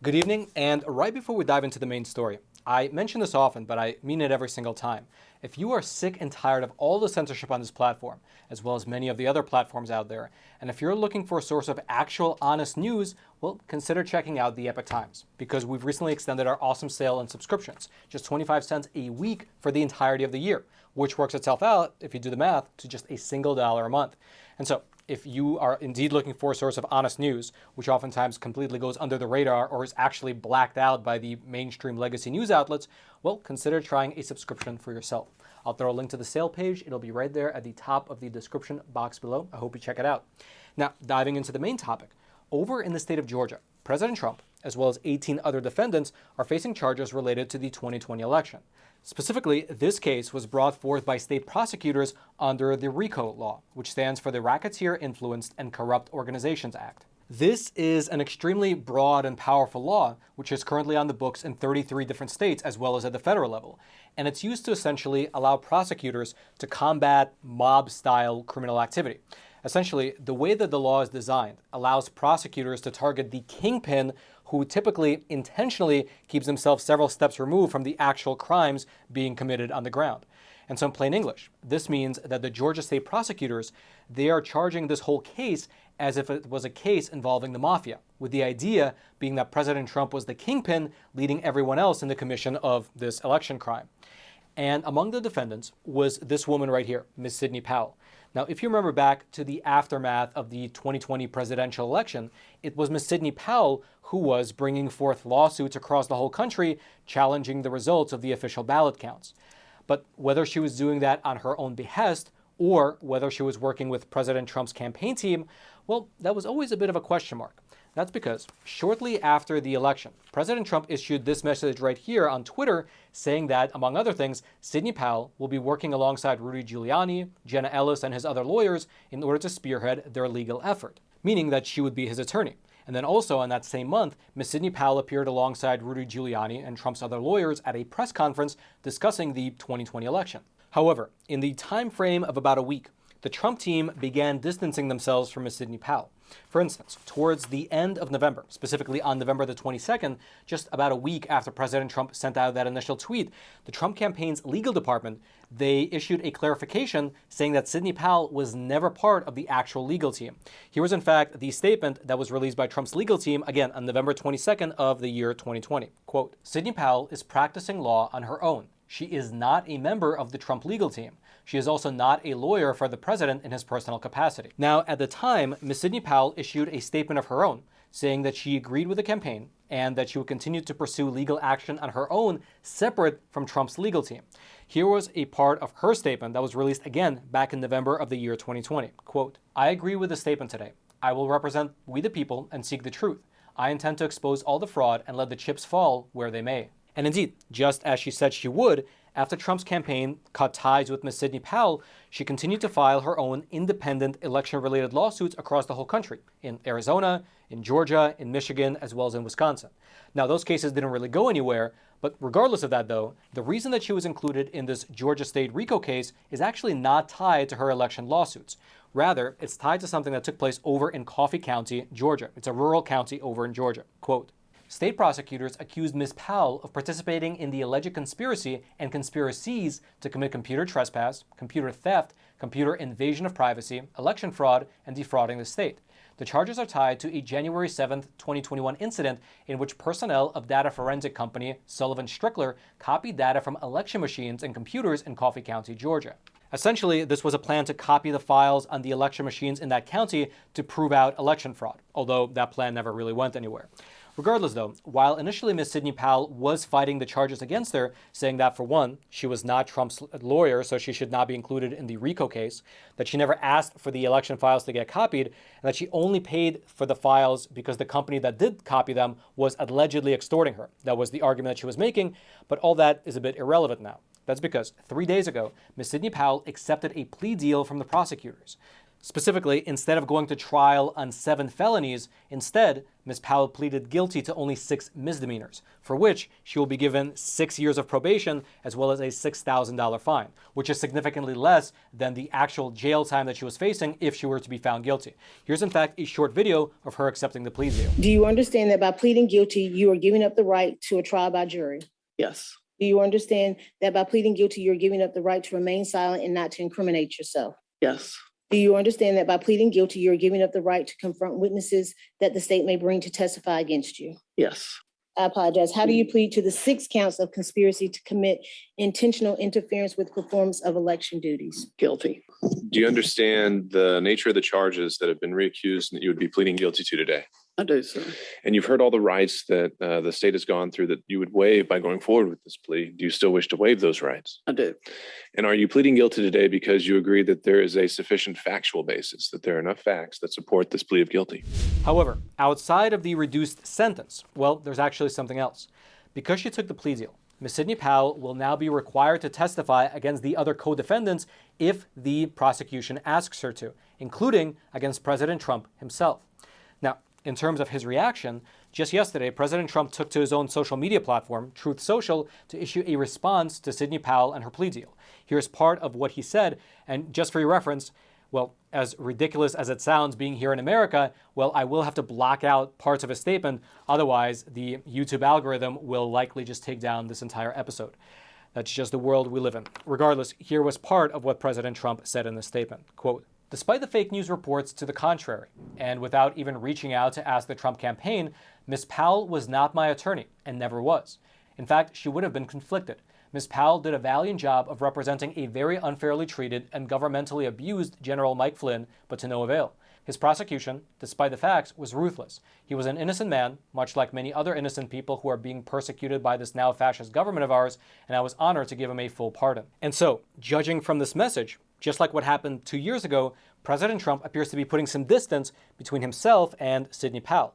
Good evening, and right before we dive into the main story, I mention this often, but I mean it every single time. If you are sick and tired of all the censorship on this platform, as well as many of the other platforms out there, and if you're looking for a source of actual honest news, well, consider checking out the Epoch Times, because we've recently extended our awesome sale on subscriptions, just 25 cents a week for the entirety of the year, which works itself out, if you do the math, to just a single dollar a month. And so, if you are indeed looking for a source of honest news, which oftentimes completely goes under the radar or is actually blacked out by the mainstream legacy news outlets, well, consider trying a subscription for yourself. I'll throw a link to the sale page. It'll be right there at the top of the description box below. I hope you check it out. Now, diving into the main topic, over in the state of Georgia, President Trump, as well as 18 other defendants, are facing charges related to the 2020 election. Specifically, this case was brought forth by state prosecutors under the RICO law, which stands for the Racketeer Influenced and Corrupt Organizations Act. This is an extremely broad and powerful law, which is currently on the books in 33 different states, as well as at the federal level. And it's used to essentially allow prosecutors to combat mob-style criminal activity. Essentially, the way that the law is designed allows prosecutors to target the kingpin who typically intentionally keeps himself several steps removed from the actual crimes being committed on the ground. And so in plain English, this means that the Georgia state prosecutors, they are charging this whole case as if it was a case involving the mafia, with the idea being that President Trump was the kingpin leading everyone else in the commission of this election crime. And among the defendants was this woman right here, Ms. Sidney Powell. Now, if you remember back to the aftermath of the 2020 presidential election, it was Ms. Sidney Powell who was bringing forth lawsuits across the whole country challenging the results of the official ballot counts. But whether she was doing that on her own behest or whether she was working with President Trump's campaign team, well, that was always a bit of a question mark. That's because shortly after the election, President Trump issued this message right here on Twitter saying that, among other things, Sidney Powell will be working alongside Rudy Giuliani, Jenna Ellis, and his other lawyers in order to spearhead their legal effort, meaning that she would be his attorney. And then also in that same month, Ms. Sidney Powell appeared alongside Rudy Giuliani and Trump's other lawyers at a press conference discussing the 2020 election. However, in the time frame of about a week, the Trump team began distancing themselves from Ms. Sidney Powell. For instance, towards the end of November, specifically on November the 22nd, just about a week after President Trump sent out that initial tweet, the Trump campaign's legal department, they issued a clarification saying that Sidney Powell was never part of the actual legal team. Here was, in fact, the statement that was released by Trump's legal team, again, on November 22nd of the year 2020. Quote, "Sidney Powell is practicing law on her own. She is not a member of the Trump legal team. She is also not a lawyer for the president in his personal capacity." Now, at the time, Ms. Sidney Powell issued a statement of her own, saying that she agreed with the campaign and that she would continue to pursue legal action on her own, separate from Trump's legal team. Here was a part of her statement that was released again back in November of the year 2020. Quote, "I agree with the statement today. I will represent we the people and seek the truth. I intend to expose all the fraud and let the chips fall where they may." And indeed, just as she said she would, after Trump's campaign cut ties with Ms. Sidney Powell, she continued to file her own independent election-related lawsuits across the whole country, in Arizona, in Georgia, in Michigan, as well as in Wisconsin. Now, those cases didn't really go anywhere, but regardless of that, though, the reason that she was included in this Georgia State RICO case is actually not tied to her election lawsuits. Rather, it's tied to something that took place over in Coffee County, Georgia. It's a rural county over in Georgia. Quote, "State prosecutors accused Ms. Powell of participating in the alleged conspiracy and conspiracies to commit computer trespass, computer theft, computer invasion of privacy, election fraud, and defrauding the state. The charges are tied to a January 7th, 2021 incident in which personnel of data forensic company Sullivan Strickler copied data from election machines and computers in Coffee County, Georgia." Essentially, this was a plan to copy the files on the election machines in that county to prove out election fraud, although that plan never really went anywhere. Regardless, though, while initially Ms. Sidney Powell was fighting the charges against her, saying that, for one, she was not Trump's lawyer, so she should not be included in the RICO case, that she never asked for the election files to get copied, and that she only paid for the files because the company that did copy them was allegedly extorting her. That was the argument that she was making, but all that is a bit irrelevant now. That's because 3 days ago, Ms. Sidney Powell accepted a plea deal from the prosecutors. Specifically, instead of going to trial on 7 felonies, instead, Ms. Powell pleaded guilty to only 6 misdemeanors, for which she will be given 6 years of probation as well as a $6,000 fine, which is significantly less than the actual jail time that she was facing if she were to be found guilty. Here's, in fact, a short video of her accepting the plea deal. Do you understand that by pleading guilty, you are giving up the right to a trial by jury? Yes. Do you understand that by pleading guilty, you're giving up the right to remain silent and not to incriminate yourself? Yes. Do you understand that by pleading guilty, you're giving up the right to confront witnesses that the state may bring to testify against you? Yes. I apologize. How do you plead to the 6 counts of conspiracy to commit intentional interference with performance of election duties? Guilty. Do you understand the nature of the charges that have been reaccused and that you would be pleading guilty to today? I do, sir. And you've heard all the rights that the state has gone through that you would waive by going forward with this plea. Do you still wish to waive those rights? I do. And are you pleading guilty today because you agree that there is a sufficient factual basis, that there are enough facts that support this plea of guilty? However, outside of the reduced sentence, well, there's actually something else. Because she took the plea deal, Ms. Sidney Powell will now be required to testify against the other co-defendants if the prosecution asks her to, including against President Trump himself. Now, in terms of his reaction, just yesterday, President Trump took to his own social media platform, Truth Social, to issue a response to Sidney Powell and her plea deal. Here's part of what he said, and just for your reference, well, as ridiculous as it sounds being here in America, well, I will have to block out parts of his statement. Otherwise, the YouTube algorithm will likely just take down this entire episode. That's just the world we live in. Regardless, here was part of what President Trump said in this statement. Quote, "Despite the fake news reports to the contrary, and without even reaching out to ask the Trump campaign, Ms. Powell was not my attorney and never was. In fact, she would have been conflicted. Ms. Powell did a valiant job of representing a very unfairly treated and governmentally abused General Mike Flynn, but to no avail. His prosecution, despite the facts, was ruthless. He was an innocent man, much like many other innocent people who are being persecuted by this now fascist government of ours, and I was honored to give him a full pardon." And so, judging from this message, just like what happened 2 years ago, President Trump appears to be putting some distance between himself and Sidney Powell.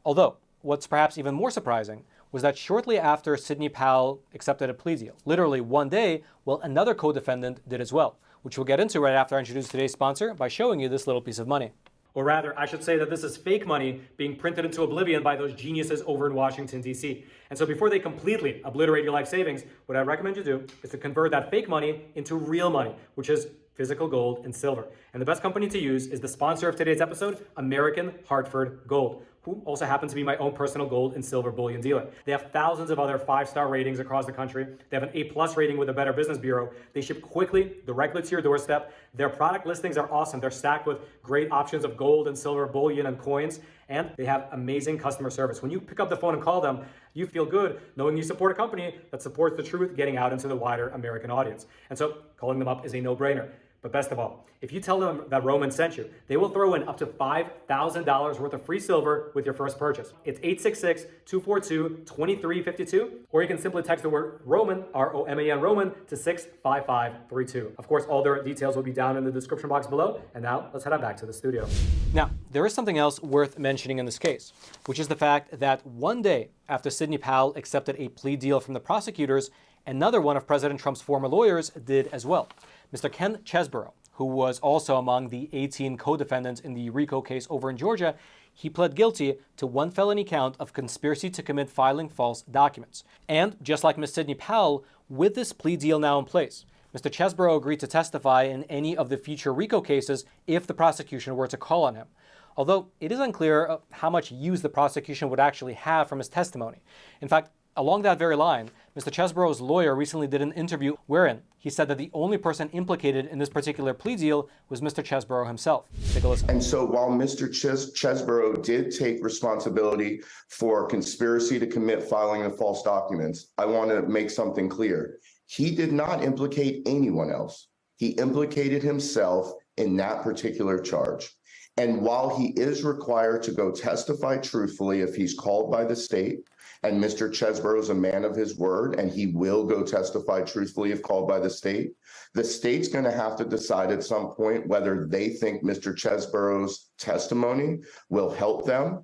Although, what's perhaps even more surprising was that shortly after Sidney Powell accepted a plea deal, literally one day, well, another co-defendant did as well, which we'll get into right after I introduce today's sponsor by showing you this little piece of money. Or rather, I should say that this is fake money being printed into oblivion by those geniuses over in Washington, D.C. And so before they completely obliterate your life savings, what I recommend you do is to convert that fake money into real money, which is physical gold and silver. And the best company to use is the sponsor of today's episode, American Hartford Gold, who also happens to be my own personal gold and silver bullion dealer. They have thousands of other 5-star ratings across the country. They have an A+ rating with the Better Business Bureau. They ship quickly, directly to your doorstep. Their product listings are awesome. They're stacked with great options of gold and silver bullion and coins, and they have amazing customer service. When you pick up the phone and call them, you feel good knowing you support a company that supports the truth getting out into the wider American audience. And so calling them up is a no-brainer. But best of all, if you tell them that Roman sent you, they will throw in up to $5,000 worth of free silver with your first purchase. It's 866-242-2352, or you can simply text the word Roman, R-O-M-A-N, Roman, to 65532. Of course, all their details will be down in the description box below. And now, let's head on back to the studio. Now, there is something else worth mentioning in this case, which is the fact that one day after Sidney Powell accepted a plea deal from the prosecutors, another one of President Trump's former lawyers did as well. Mr. Kenneth Chesebro, who was also among the 18 co-defendants in the RICO case over in Georgia, he pled guilty to 1 felony count of conspiracy to commit filing false documents. And just like Ms. Sidney Powell, with this plea deal now in place, Mr. Chesebro agreed to testify in any of the future RICO cases if the prosecution were to call on him. Although it is unclear how much use the prosecution would actually have from his testimony. In fact, along that very line, Mr. Chesebro's lawyer recently did an interview wherein he said that the only person implicated in this particular plea deal was Mr. Chesebro himself. Take a listen. And so while Mr. Chesebro did take responsibility for conspiracy to commit filing of false documents, I want to make something clear. He did not implicate anyone else. He implicated himself in that particular charge. And while he is required to go testify truthfully if he's called by the state, and Mr. Chesebro is a man of his word, and he will go testify truthfully if called by the state's going to have to decide at some point whether they think Mr. Chesebro's testimony will help them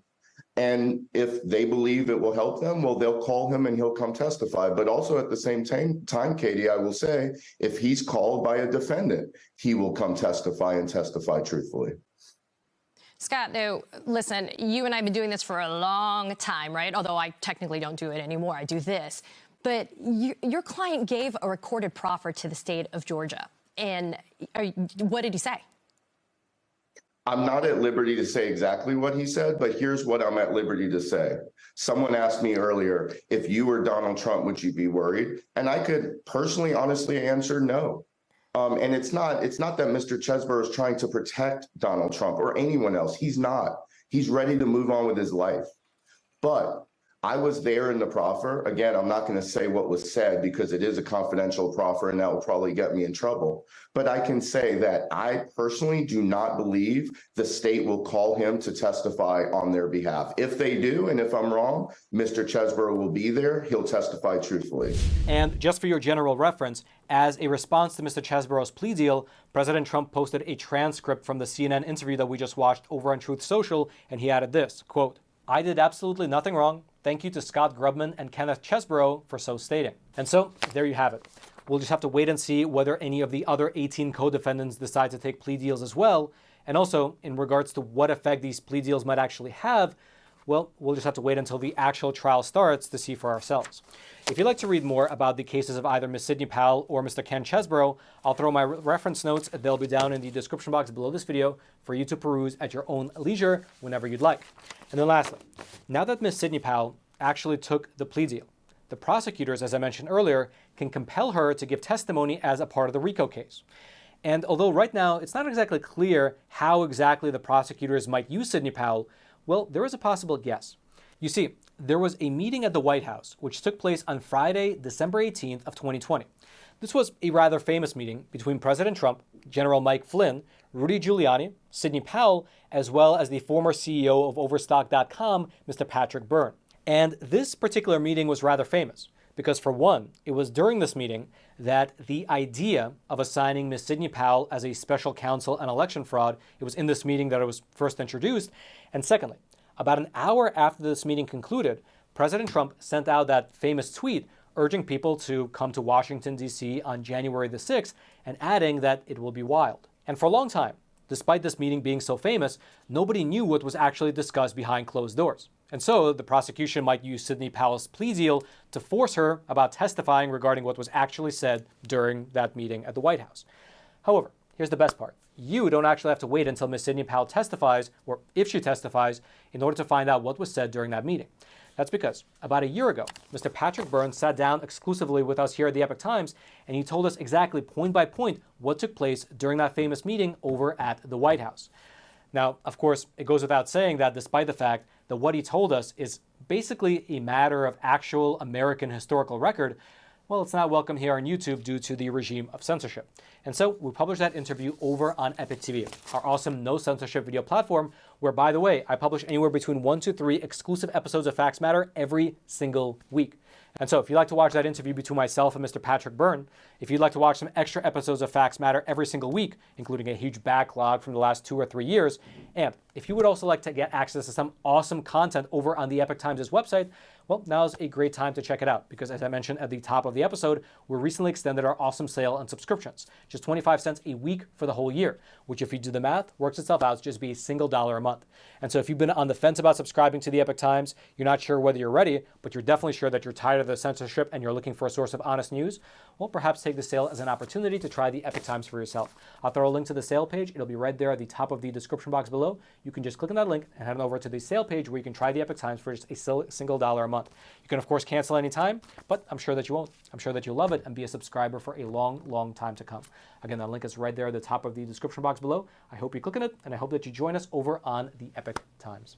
And if they believe it will help them, well, they'll call him and he'll come testify. But also at the same time, Katie, I will say, if he's called by a defendant, he will come testify and testify truthfully. Scott, now, listen, you and I have been doing this for a long time, right? Although I technically don't do it anymore. I do this. But your client gave a recorded proffer to the state of Georgia. And what did he say? I'm not at liberty to say exactly what he said, but here's what I'm at liberty to say. Someone asked me earlier, if you were Donald Trump, would you be worried? And I could personally, honestly answer no. And it's not that Mr. Chesebro is trying to protect Donald Trump or anyone else. He's not. He's ready to move on with his life. But I was there in the proffer. Again, I'm not going to say what was said because it is a confidential proffer and that will probably get me in trouble. But I can say that I personally do not believe the state will call him to testify on their behalf. If they do, and if I'm wrong, Mr. Chesebro will be there. He'll testify truthfully. And just for your general reference, as a response to Mr. Chesebro's plea deal, President Trump posted a transcript from the CNN interview that we just watched over on Truth Social, and he added this, quote, "I did absolutely nothing wrong. Thank you to Scott Grubman and Kenneth Chesebro for so stating." And so there you have it. We'll just have to wait and see whether any of the other 18 co-defendants decide to take plea deals as well. And also, in regards to what effect these plea deals might actually have, well, we'll just have to wait until the actual trial starts to see for ourselves. If you'd like to read more about the cases of either Ms. Sidney Powell or Mr. Ken Chesebro, I'll throw my reference notes. They'll be down in the description box below this video for you to peruse at your own leisure whenever you'd like. And then lastly, now that Ms. Sidney Powell actually took the plea deal, the prosecutors, as I mentioned earlier, can compel her to give testimony as a part of the RICO case. And although right now it's not exactly clear how exactly the prosecutors might use Sidney Powell, well, there is a possible guess. You see, there was a meeting at the White House which took place on Friday, December 18th of 2020. This was a rather famous meeting between President Trump, General Mike Flynn, Rudy Giuliani, Sidney Powell, as well as the former CEO of Overstock.com, Mr. Patrick Byrne. And this particular meeting was rather famous because, for one, it was during this meeting that the idea of assigning Ms. Sidney Powell as a special counsel on election fraud, it was in this meeting that it was first introduced. And secondly, about an hour after this meeting concluded, President Trump sent out that famous tweet urging people to come to Washington, D.C. on January the 6th and adding that it will be wild. And for a long time, despite this meeting being so famous, nobody knew what was actually discussed behind closed doors. And so the prosecution might use Sidney Powell's plea deal to force her about testifying regarding what was actually said during that meeting at the White House. However, here's the best part. You don't actually have to wait until Ms. Sidney Powell testifies, or if she testifies, in order to find out what was said during that meeting. That's because about a year ago, Mr. Patrick Byrne sat down exclusively with us here at the Epoch Times, and he told us exactly point by point what took place during that famous meeting over at the White House. Now, of course, it goes without saying that despite the fact that what he told us is basically a matter of actual American historical record, well, it's not welcome here on YouTube due to the regime of censorship. And so we published that interview over on Epoch TV, our awesome no censorship video platform, where, by the way, I publish anywhere between 1 to 3 exclusive episodes of Facts Matter every single week. And so if you'd like to watch that interview between myself and Mr. Patrick Byrne, if you'd like to watch some extra episodes of Facts Matter every single week, including a huge backlog from the last 2 or 3 years, and if you would also like to get access to some awesome content over on the Epoch Times' website, well, now's a great time to check it out because, as I mentioned at the top of the episode, we recently extended our awesome sale on subscriptions. Just 25 cents a week for the whole year, which, if you do the math, works itself out to just be a single $1 a month. And so if you've been on the fence about subscribing to the Epoch Times, you're not sure whether you're ready, but you're definitely sure that you're tired of the censorship and you're looking for a source of honest news, well, perhaps take the sale as an opportunity to try the Epoch Times for yourself. I'll throw a link to the sale page. It'll be right there at the top of the description box below. You can just click on that link and head on over to the sale page where you can try the Epoch Times for just a single $1 a month. You can, of course, cancel anytime, but I'm sure that you won't. I'm sure that you'll love it and be a subscriber for a long, long time to come. Again, that link is right there at the top of the description box below. I hope you click on it, and I hope that you join us over on the Epoch Times.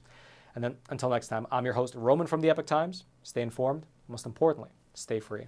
And then, until next time, I'm your host, Roman from the Epoch Times. Stay informed, most importantly, stay free.